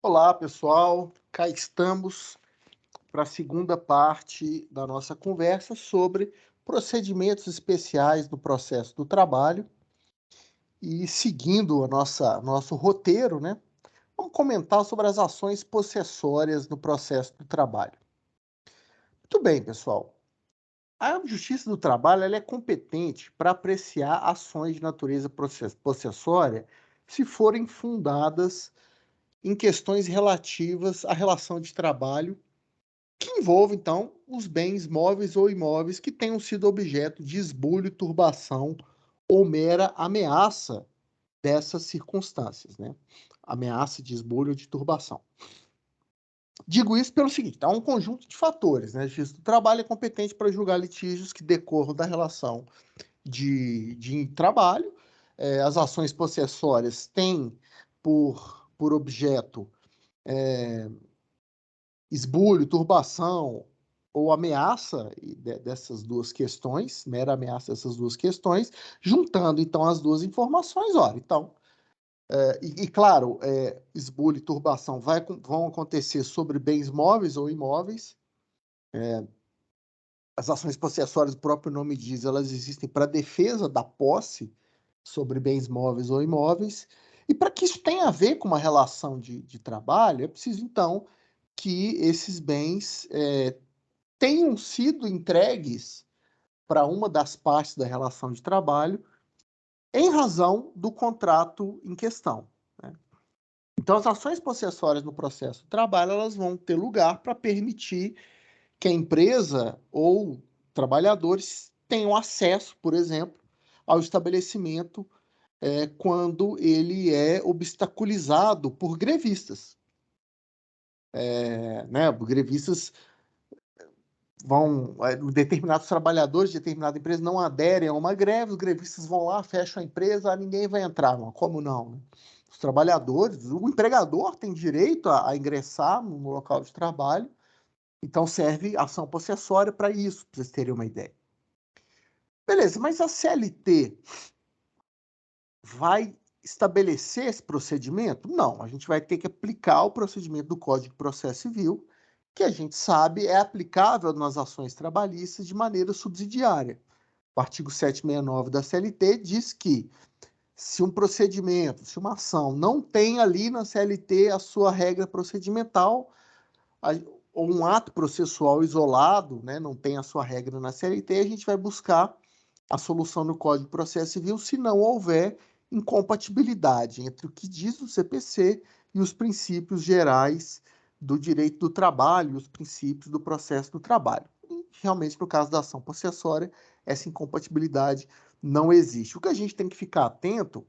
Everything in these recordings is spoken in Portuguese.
Olá, pessoal. Cá estamos para a segunda parte da nossa conversa sobre procedimentos especiais no processo do trabalho. E seguindo nosso roteiro, né? Vamos comentar sobre as ações possessórias no processo do trabalho. Muito bem, pessoal. A Justiça do Trabalho ela é competente para apreciar ações de natureza possessória se forem fundadas em questões relativas à relação de trabalho que envolve, então, os bens móveis ou imóveis que tenham sido objeto de esbulho, turbação ou mera ameaça dessas circunstâncias, né? Ameaça de esbulho ou de turbação. Digo isso pelo seguinte, há um conjunto de fatores, né? A Justiça do Trabalho é competente para julgar litígios que decorram da relação de trabalho. As ações possessórias têm por objeto esbulho, turbação ou ameaça dessas duas questões, mera ameaça dessas duas questões, juntando então as duas informações, olha, então, claro, esbulho e turbação vão acontecer sobre bens móveis ou imóveis. As ações possessórias, o próprio nome diz, elas existem para defesa da posse sobre bens móveis ou imóveis. E para que isso tenha a ver com uma relação de trabalho, é preciso, então, que esses bens tenham sido entregues para uma das partes da relação de trabalho em razão do contrato em questão, né? Então, as ações possessórias no processo de trabalho elas vão ter lugar para permitir que a empresa ou trabalhadores tenham acesso, por exemplo, ao estabelecimento quando ele é obstaculizado por grevistas. Né? Grevistas determinados trabalhadores de determinada empresa não aderem a uma greve, os grevistas vão lá, fecham a empresa, ninguém vai entrar. Não. Como não? Né? Os trabalhadores, o empregador tem direito a ingressar no local de trabalho, então serve ação possessória para isso, para vocês terem uma ideia. Beleza, mas a CLT vai estabelecer esse procedimento? Não, a gente vai ter que aplicar o procedimento do Código de Processo Civil, que a gente sabe é aplicável nas ações trabalhistas de maneira subsidiária. O artigo 769 da CLT diz que se um procedimento, se uma ação não tem ali na CLT a sua regra procedimental, ou um ato processual isolado, né, não tem a sua regra na CLT, a gente vai buscar a solução no Código de Processo Civil se não houver incompatibilidade entre o que diz o CPC e os princípios gerais do direito do trabalho e os princípios do processo do trabalho. E, realmente, no caso da ação possessória, essa incompatibilidade não existe. O que a gente tem que ficar atento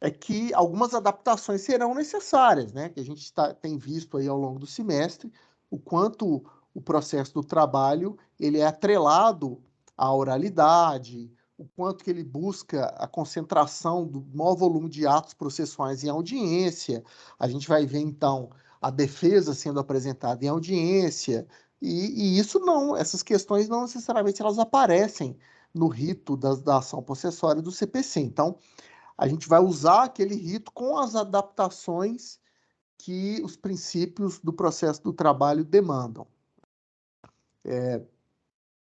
é que algumas adaptações serão necessárias, né? Que a gente tem visto aí ao longo do semestre o quanto o processo do trabalho ele é atrelado à oralidade, o quanto que ele busca a concentração do maior volume de atos processuais em audiência. A gente vai ver, então, a defesa sendo apresentada em audiência, e isso não, essas questões não necessariamente elas aparecem no rito da ação possessória do CPC. Então, a gente vai usar aquele rito com as adaptações que os princípios do processo do trabalho demandam.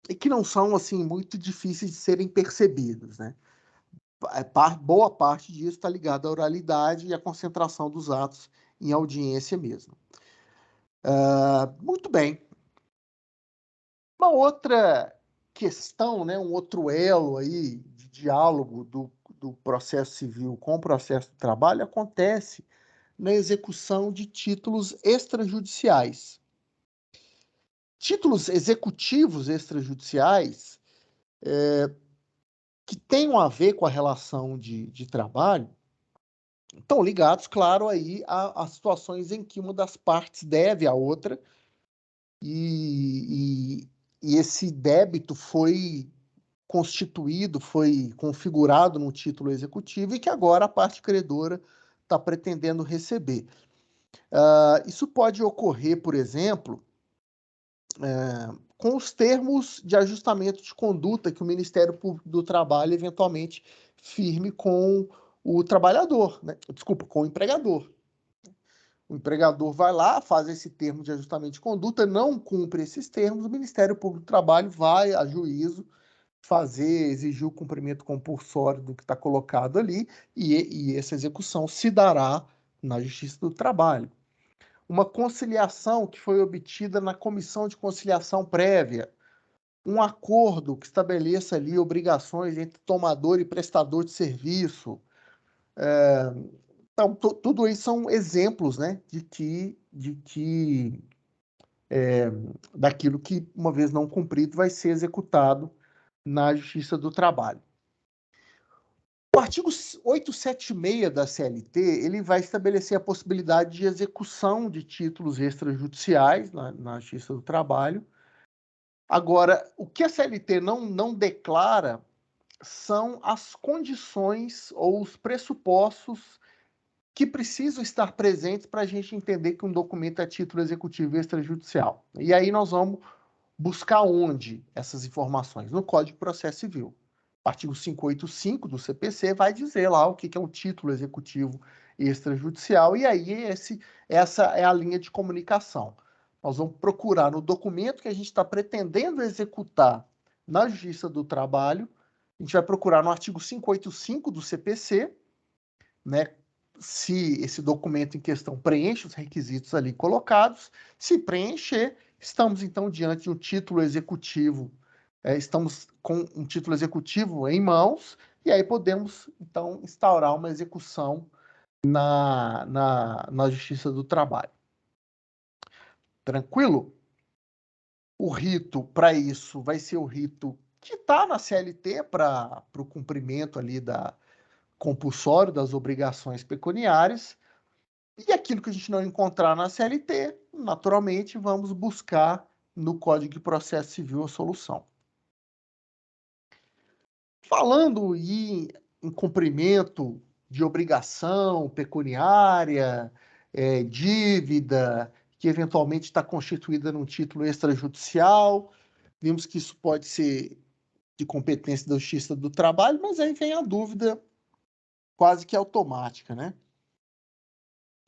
E que não são, assim, muito difíceis de serem percebidos, né? Boa parte disso está ligada à oralidade e à concentração dos atos em audiência mesmo. Muito bem. Uma outra questão, né, um outro elo aí de diálogo do processo civil com o processo do trabalho acontece na execução de títulos extrajudiciais. Títulos executivos extrajudiciais que tenham a ver com a relação de trabalho estão ligados, claro, aí a situações em que uma das partes deve à outra e esse débito foi constituído, foi configurado num título executivo e que agora a parte credora está pretendendo receber. Isso pode ocorrer, por exemplo, com os termos de ajustamento de conduta que o Ministério Público do Trabalho eventualmente firme com o trabalhador, né? Desculpa, com o empregador. O empregador vai lá, faz esse termo de ajustamento de conduta, não cumpre esses termos, o Ministério Público do Trabalho vai a juízo exigir o cumprimento compulsório do que está colocado ali, e essa execução se dará na Justiça do Trabalho. Uma conciliação que foi obtida na comissão de conciliação prévia, um acordo que estabeleça ali obrigações entre tomador e prestador de serviço. Então, tudo isso são exemplos, né, daquilo que, uma vez não cumprido, vai ser executado na Justiça do Trabalho. O artigo 876 da CLT, ele vai estabelecer a possibilidade de execução de títulos extrajudiciais na Justiça do Trabalho. Agora, o que a CLT não declara são as condições ou os pressupostos que precisam estar presentes para a gente entender que um documento é título executivo extrajudicial. E aí nós vamos buscar onde essas informações? No Código de Processo Civil. O artigo 585 do CPC vai dizer lá o que é um título executivo extrajudicial, e aí essa é a linha de comunicação. Nós vamos procurar no documento que a gente está pretendendo executar na Justiça do Trabalho, a gente vai procurar no artigo 585 do CPC, né, se esse documento em questão preenche os requisitos ali colocados. Se preencher, estamos então diante de um título executivo, estamos com um título executivo em mãos, e aí podemos então instaurar uma execução na Justiça do Trabalho. Tranquilo? O rito para isso vai ser o rito que está na CLT para o cumprimento ali compulsório das obrigações pecuniárias. E aquilo que a gente não encontrar na CLT, naturalmente, vamos buscar no Código de Processo Civil a solução. Falando em cumprimento de obrigação pecuniária, dívida, que eventualmente está constituída num título extrajudicial, vimos que isso pode ser de competência da Justiça do Trabalho, mas aí vem a dúvida quase que automática, né?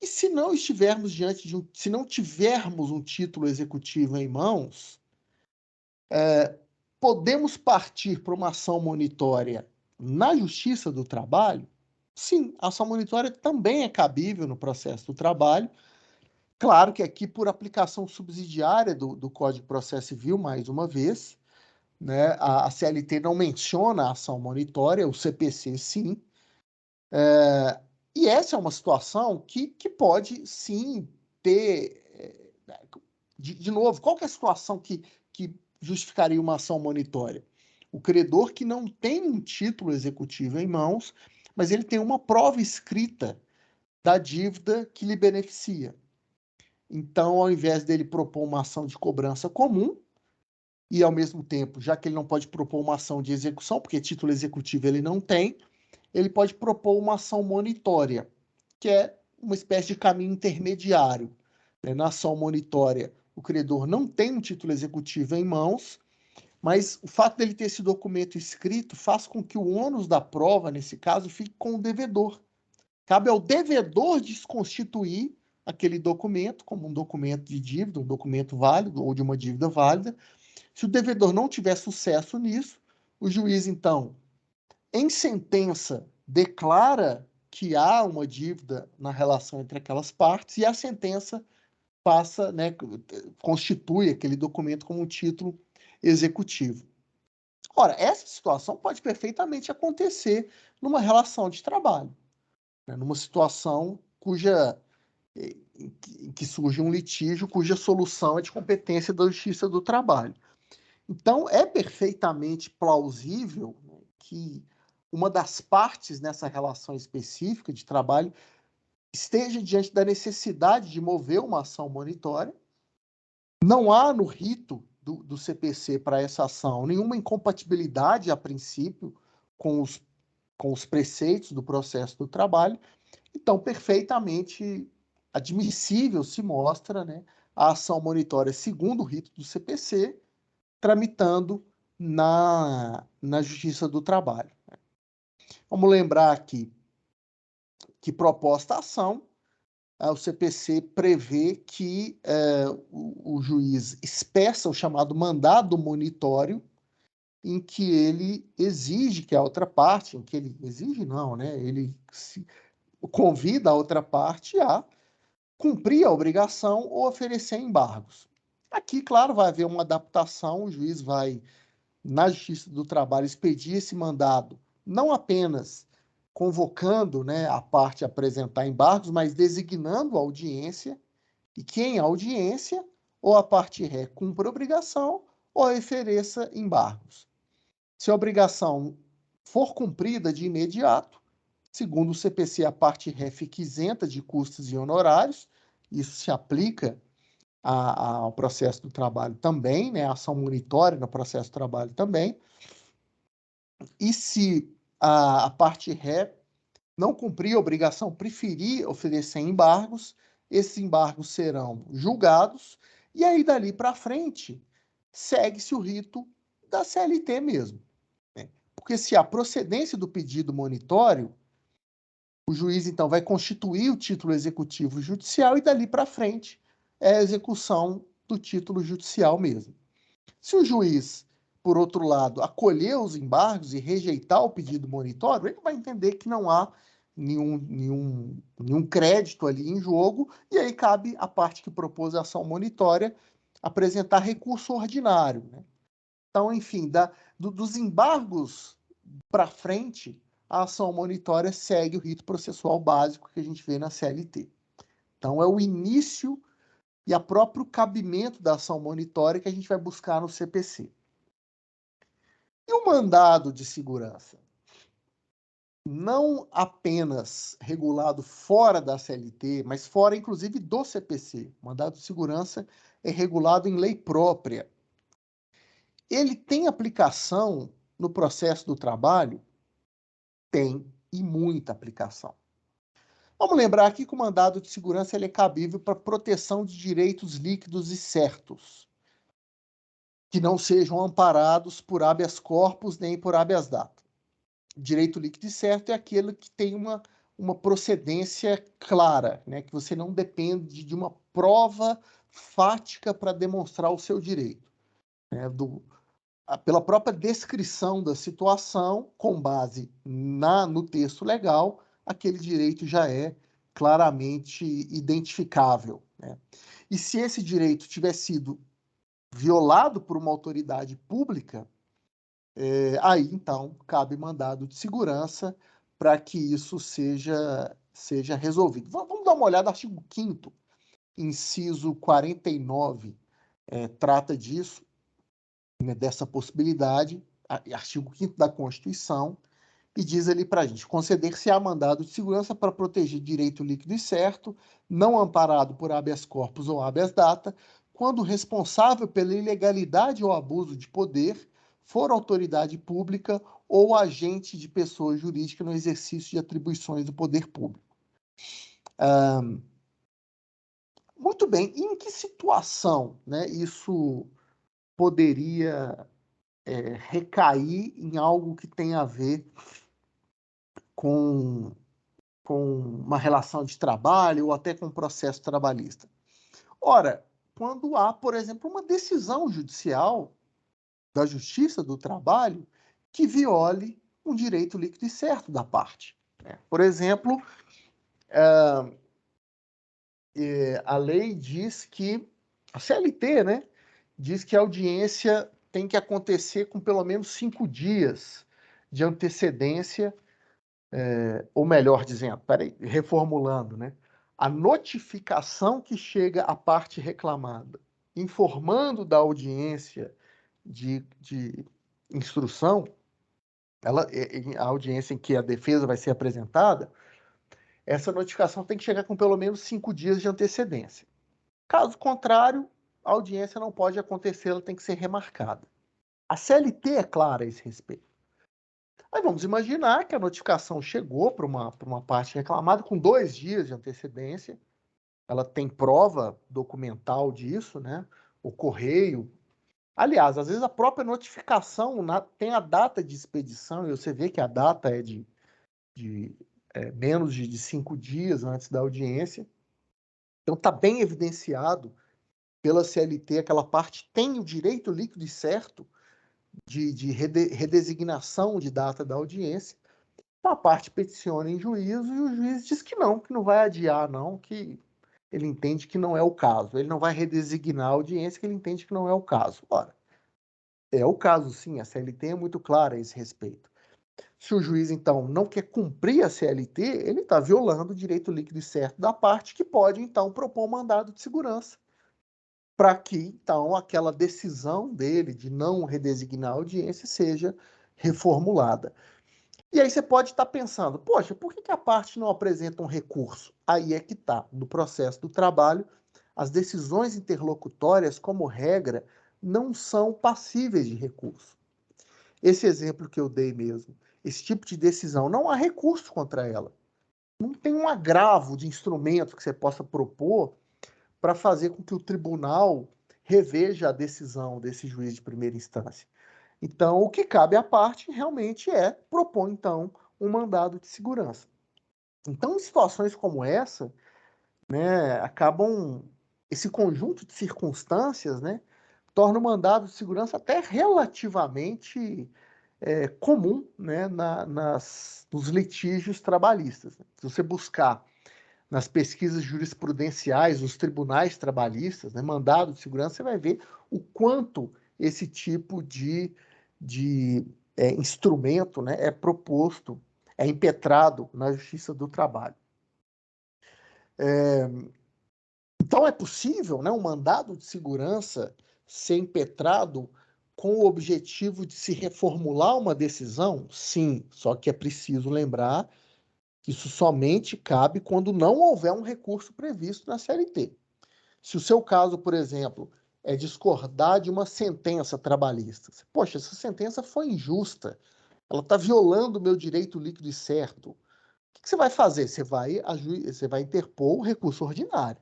E se não estivermos se não tivermos um título executivo em mãos, podemos partir para uma ação monitória na Justiça do Trabalho? Sim, a ação monitória também é cabível no processo do trabalho. Claro que aqui, por aplicação subsidiária do Código de Processo Civil, mais uma vez, né, a CLT não menciona a ação monitória, o CPC sim. E essa é uma situação que pode, sim, ter... De novo, qual que é a situação que justificaria uma ação monitória? O credor que não tem um título executivo em mãos, mas ele tem uma prova escrita da dívida que lhe beneficia. Então, ao invés dele propor uma ação de cobrança comum, e ao mesmo tempo, já que ele não pode propor uma ação de execução, porque título executivo ele não tem, ele pode propor uma ação monitória, que é uma espécie de caminho intermediário. Na ação monitória, o credor não tem um título executivo em mãos, mas o fato dele ter esse documento escrito faz com que o ônus da prova, nesse caso, fique com o devedor. Cabe ao devedor desconstituir aquele documento como um documento de dívida, um documento válido ou de uma dívida válida. Se o devedor não tiver sucesso nisso, o juiz, então, em sentença, declara que há uma dívida na relação entre aquelas partes e a sentença passa, né, constitui aquele documento como um título executivo. Ora, essa situação pode perfeitamente acontecer numa relação de trabalho, né, numa situação em que surge um litígio cuja solução é de competência da Justiça do Trabalho. Então, é perfeitamente plausível, né, que uma das partes nessa relação específica de trabalho esteja diante da necessidade de mover uma ação monitória. Não há no rito do CPC para essa ação nenhuma incompatibilidade, a princípio, com os preceitos do processo do trabalho. Então, perfeitamente admissível se mostra, né, a ação monitória segundo o rito do CPC, tramitando na Justiça do Trabalho. Vamos lembrar aqui que proposta a ação o CPC prevê que o juiz expressa o chamado mandado monitório, em que ele exige que a outra parte, em que ele exige não, né? Ele convida a outra parte a cumprir a obrigação ou oferecer embargos. Aqui, claro, vai haver uma adaptação, o juiz vai, na Justiça do Trabalho, expedir esse mandado, não apenas convocando, né, a parte a apresentar embargos, mas designando a audiência, e que em audiência, ou a parte ré cumpra a obrigação, ou ofereça embargos. Se a obrigação for cumprida de imediato, segundo o CPC, a parte ré fica isenta de custos e honorários, isso se aplica ao processo do trabalho também, né? A ação monitória no processo do trabalho também. E se a parte ré não cumprir a obrigação, preferir oferecer embargos, esses embargos serão julgados, e aí dali para frente segue-se o rito da CLT mesmo. Né? Porque se há procedência do pedido monitório, o juiz então vai constituir o título executivo judicial e dali para frente é a execução do título judicial mesmo. Se o juiz, por outro lado, acolher os embargos e rejeitar o pedido monitório, ele vai entender que não há nenhum crédito ali em jogo, e aí cabe à parte que propôs a ação monitória apresentar recurso ordinário. Né? Então, enfim, dos embargos para frente, a ação monitória segue o rito processual básico que a gente vê na CLT. Então, é o início e o próprio cabimento da ação monitória que a gente vai buscar no CPC. E o mandado de segurança? Não apenas regulado fora da CLT, mas fora, inclusive, do CPC. O mandado de segurança é regulado em lei própria. Ele tem aplicação no processo do trabalho? Tem, e muita aplicação. Vamos lembrar aqui que o mandado de segurança ele é cabível para proteção de direitos líquidos e certos, que não sejam amparados por habeas corpus nem por habeas data. Direito líquido e certo é aquele que tem uma procedência clara, né? Que você não depende de uma prova fática para demonstrar o seu direito. Né? Pela própria descrição da situação, com base no texto legal, aquele direito já é claramente identificável. Né? E se esse direito tiver sido violado por uma autoridade pública, aí então cabe mandado de segurança para que isso seja resolvido. Vamos dar uma olhada no artigo 5º, inciso 49, trata disso, né, dessa possibilidade, artigo 5º da Constituição, e diz ali para a gente, conceder-se-á mandado de segurança para proteger direito líquido e certo, não amparado por habeas corpus ou habeas data, quando o responsável pela ilegalidade ou abuso de poder for autoridade pública ou agente de pessoa jurídica no exercício de atribuições do poder público. Muito bem, e em que situação, né, isso poderia recair em algo que tem a ver com uma relação de trabalho ou até com um processo trabalhista? Ora, quando há, por exemplo, uma decisão judicial da Justiça do Trabalho que viole um direito líquido e certo da parte. Né? Por exemplo, a lei diz que, a CLT, né, diz que a audiência tem que acontecer com pelo menos 5 dias de antecedência, ou melhor dizendo, peraí, reformulando, né? A notificação que chega à parte reclamada, informando da audiência de instrução, a audiência em que a defesa vai ser apresentada, essa notificação tem que chegar com pelo menos 5 dias de antecedência. Caso contrário, a audiência não pode acontecer, ela tem que ser remarcada. A CLT é clara a esse respeito. Aí vamos imaginar que a notificação chegou para uma parte reclamada com 2 dias de antecedência, ela tem prova documental disso, né? O correio. Aliás, às vezes a própria notificação tem a data de expedição, e você vê que a data é de menos de 5 dias antes da audiência. Então, está bem evidenciado pela CLT, aquela parte tem o direito líquido e certo de redesignação de data da audiência. A parte peticiona em juízo e o juiz diz que não vai adiar, não, que ele entende que não é o caso. Ele não vai redesignar a audiência, que ele entende que não é o caso. Ora, é o caso, sim, a CLT é muito clara a esse respeito. Se o juiz, então, não quer cumprir a CLT, ele está violando o direito líquido e certo da parte, que pode, então, propor um mandado de segurança para que, então, aquela decisão dele de não redesignar a audiência seja reformulada. E aí você pode estar pensando, poxa, por que a parte não apresenta um recurso? Aí é que está. No processo do trabalho, as decisões interlocutórias, como regra, não são passíveis de recurso. Esse exemplo que eu dei mesmo, esse tipo de decisão, não há recurso contra ela. Não tem um agravo de instrumento que você possa propor para fazer com que o tribunal reveja a decisão desse juiz de primeira instância. Então, o que cabe à parte realmente é propor, então, um mandado de segurança. Então, em situações como essa, né, esse conjunto de circunstâncias, né, torna o mandado de segurança até relativamente comum, né, nos litígios trabalhistas. Se você buscar nas pesquisas jurisprudenciais, nos tribunais trabalhistas, né, mandado de segurança, você vai ver o quanto esse tipo de instrumento, né, é proposto, é impetrado na Justiça do Trabalho. Então, é possível, né, um mandado de segurança ser impetrado com o objetivo de se reformular uma decisão? Sim, só que é preciso lembrar que isso somente cabe quando não houver um recurso previsto na CLT. Se o seu caso, por exemplo, é discordar de uma sentença trabalhista, poxa, essa sentença foi injusta, ela está violando o meu direito líquido e certo. O que você vai fazer? Você vai interpor o recurso ordinário.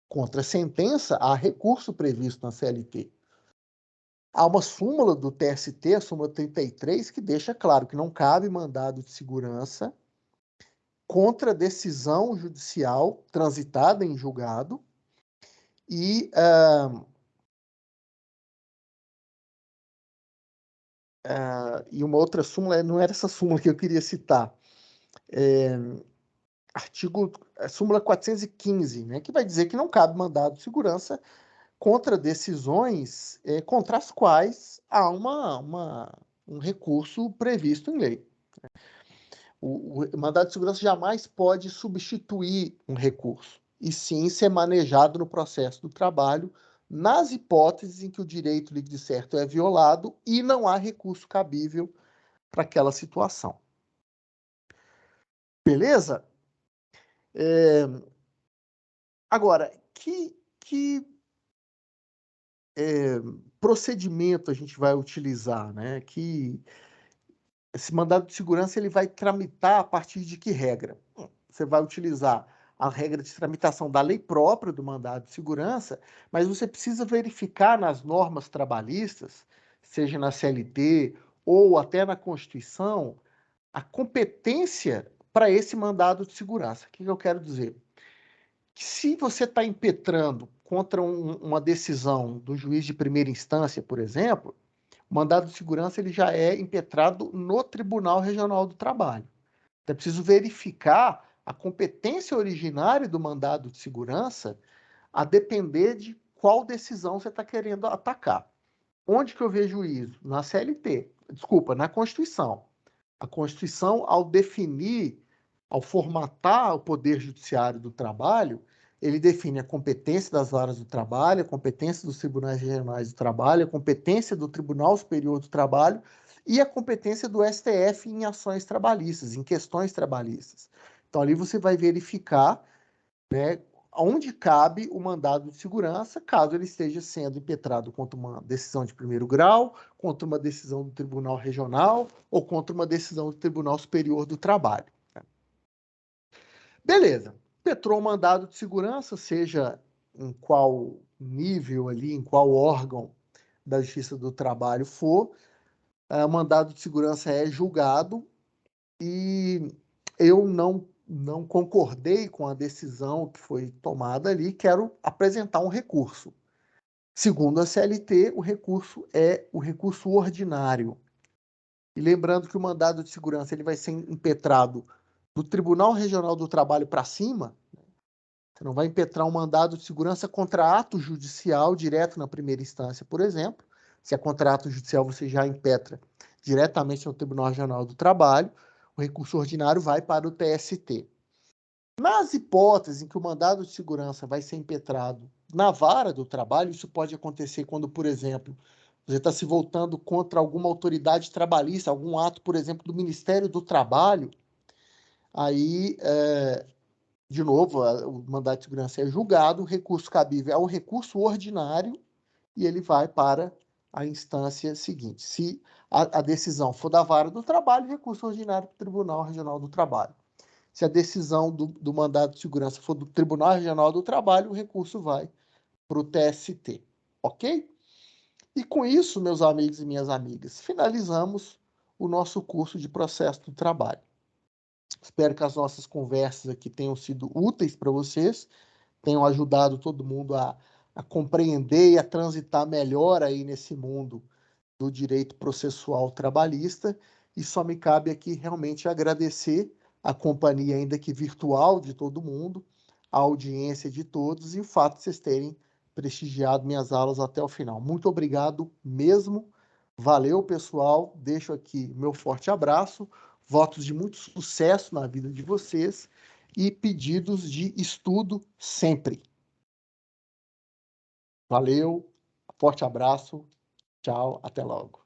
Contra a sentença, há recurso previsto na CLT. Há uma súmula do TST, a súmula 33, que deixa claro que não cabe mandado de segurança contra decisão judicial transitada em julgado e e uma outra súmula, não era essa súmula que eu queria citar, súmula 415, né, que vai dizer que não cabe mandado de segurança contra decisões contra as quais há um recurso previsto em lei. O mandado de segurança jamais pode substituir um recurso, e sim ser manejado no processo do trabalho, nas hipóteses em que o direito líquido e certo é violado e não há recurso cabível para aquela situação. Beleza? Agora, que procedimento a gente vai utilizar, né? Esse mandado de segurança ele vai tramitar a partir de que regra? Você vai utilizar a regra de tramitação da lei própria do mandado de segurança, mas você precisa verificar nas normas trabalhistas, seja na CLT ou até na Constituição, a competência para esse mandado de segurança. O que eu quero dizer? Que se você está impetrando contra uma decisão do juiz de primeira instância, por exemplo, o mandado de segurança ele já é impetrado no Tribunal Regional do Trabalho. Então, é preciso verificar a competência originária do mandado de segurança a depender de qual decisão você está querendo atacar. Onde que eu vejo isso? Na CLT. Desculpa, na Constituição. A Constituição, ao definir, ao formatar o Poder Judiciário do Trabalho, ele define a competência das varas do trabalho, a competência dos tribunais regionais do trabalho, a competência do Tribunal Superior do Trabalho e a competência do STF em ações trabalhistas, em questões trabalhistas. Então, ali você vai verificar, né, onde cabe o mandado de segurança, caso ele esteja sendo impetrado contra uma decisão de primeiro grau, contra uma decisão do Tribunal Regional ou contra uma decisão do Tribunal Superior do Trabalho. Beleza. Impetrou o mandado de segurança, seja em qual nível ali, em qual órgão da Justiça do Trabalho for, o mandado de segurança é julgado e eu não não concordei com a decisão que foi tomada ali, quero apresentar um recurso. Segundo a CLT, o recurso é o recurso ordinário. E lembrando que o mandado de segurança ele vai ser impetrado do Tribunal Regional do Trabalho para cima. Você não vai impetrar um mandado de segurança contra ato judicial direto na primeira instância, por exemplo. Se é contra ato judicial, você já impetra diretamente no Tribunal Regional do Trabalho. O recurso ordinário vai para o TST. Nas hipóteses em que o mandado de segurança vai ser impetrado na vara do trabalho, isso pode acontecer quando, por exemplo, você está se voltando contra alguma autoridade trabalhista, algum ato, por exemplo, do Ministério do Trabalho, aí, de novo, o mandado de segurança é julgado, o recurso cabível é o recurso ordinário e ele vai para a instância seguinte. Se a decisão for da vara do trabalho, recurso ordinário para o Tribunal Regional do Trabalho. Se a decisão do mandado de segurança for do Tribunal Regional do Trabalho, o recurso vai para o TST. Ok? E com isso, meus amigos e minhas amigas, finalizamos o nosso curso de processo do trabalho. Espero que as nossas conversas aqui tenham sido úteis para vocês, tenham ajudado todo mundo a compreender e a transitar melhor aí nesse mundo do direito processual trabalhista. E só me cabe aqui realmente agradecer a companhia, ainda que virtual, de todo mundo, a audiência de todos e o fato de vocês terem prestigiado minhas aulas até o final. Muito obrigado mesmo. Valeu, pessoal. Deixo aqui meu forte abraço, votos de muito sucesso na vida de vocês e pedidos de estudo sempre. Valeu, forte abraço, tchau, até logo.